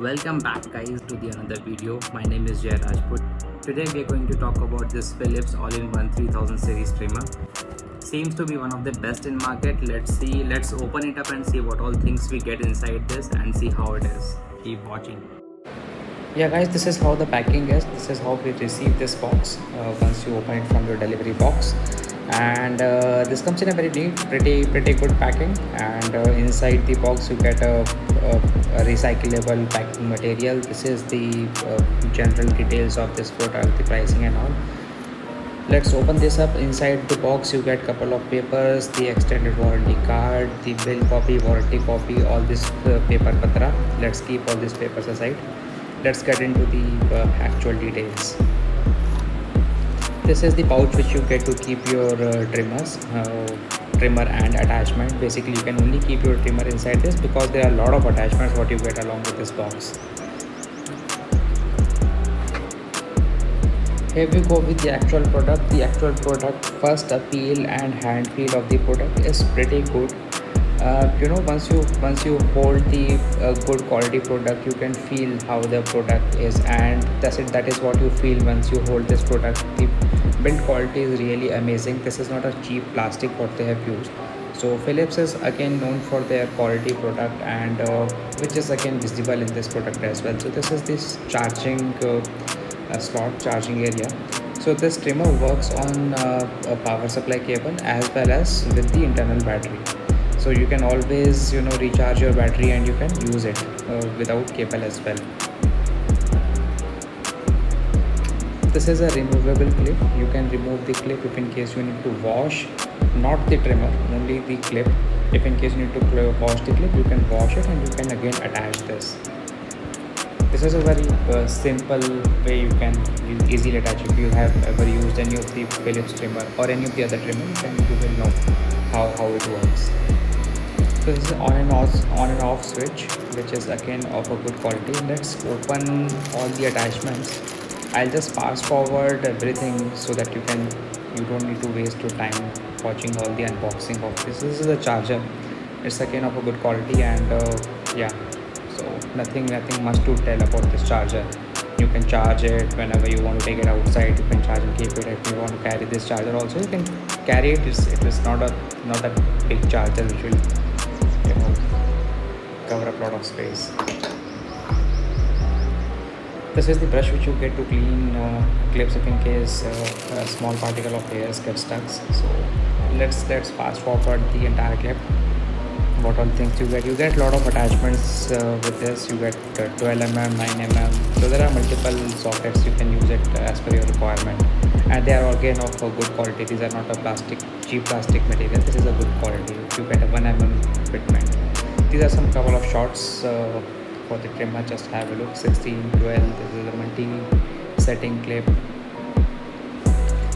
Welcome back guys to the another video. My name is Jay Rajput. Today we are going to talk about this Philips all-in-one 3000 series trimmer. Seems to be one of the best in market. Let's open it up and see what all things we get inside this and see how it is. Keep watching. Yeah guys, this is how the packing is. This is how we receive this box once you open it from your delivery box. And this comes in a very neat, pretty good packing. And inside the box you get a recyclable packing material. This is the general details of this product, the pricing and all. Let's open this up. Inside the box you get couple of papers, the extended warranty card, the bill copy, warranty copy, all this paper patra. Let's keep all these papers aside. Let's get into the actual details. This is the pouch which you get to keep your trimmer and attachment. Basically you can only keep your trimmer inside this because there are a lot of attachments what you get along with this box. Here we go with the actual product. The actual product, first appeal and hand feel of the product is pretty good. Once you hold the good quality product, you can feel how the product is, and that is what you feel once you hold this product. The build quality is really amazing. This is not a cheap plastic what they have used. So Philips is again known for their quality product, and which is again visible in this product as well. So this is this charging slot, charging area. So this trimmer works on a power supply cable as well as with the internal battery. So you can always recharge your battery and you can use it without cable as well. This is a removable clip. You can remove the clip if in case you need to wash, not the trimmer, only the clip. If in case you need to wash the clip, you can wash it and you can again attach this. This is a very simple way you can easily attach. If you have ever used any of the Philips trimmer or any of the other trimmer, then you will know how it works. So this is on and off switch, which is again of a good quality. Let's open all the attachments. I'll just fast forward everything so that you don't need to waste your time watching all the unboxing of this. This is a charger. It's again of a good quality, and yeah, so nothing much to tell about this charger. You can charge it whenever you want to take it outside. You can charge and keep it. If you want to carry this charger also, you can carry it. It is not a big charger which will cover up a lot of space. This is the brush which you get to clean clips if in case a small particle of hairs get stuck. So let's fast forward the entire clip. What all things you get a lot of attachments with this. You get 12mm, 9mm. So there are multiple sockets. You can use it as per your requirement, and they are again of a good quality. These are not a cheap plastic material. This is a good quality. You get a 1mm fitment. These are some couple of shots for the trimmer. Just have a look. 16, 12. This is a multi-setting clip.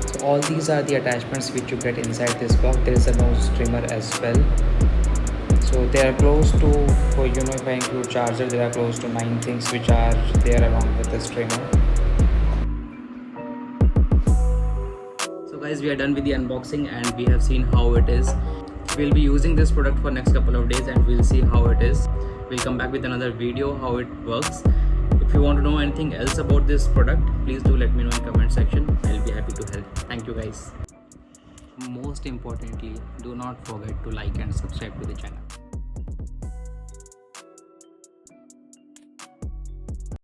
So all these are the attachments which you get inside this box. There is a nose trimmer as well. So they are close to, if I include charger, there are close to 9 things which are there along with this trimmer. So guys, we are done with the unboxing and we have seen how it is. We'll be using this product for next couple of days and we'll see how it is. We'll come back with another video how it works. If you want to know anything else about this product, please do let me know in comment section. I'll be happy to help. Thank you guys. Most importantly, do not forget to like and subscribe to the channel.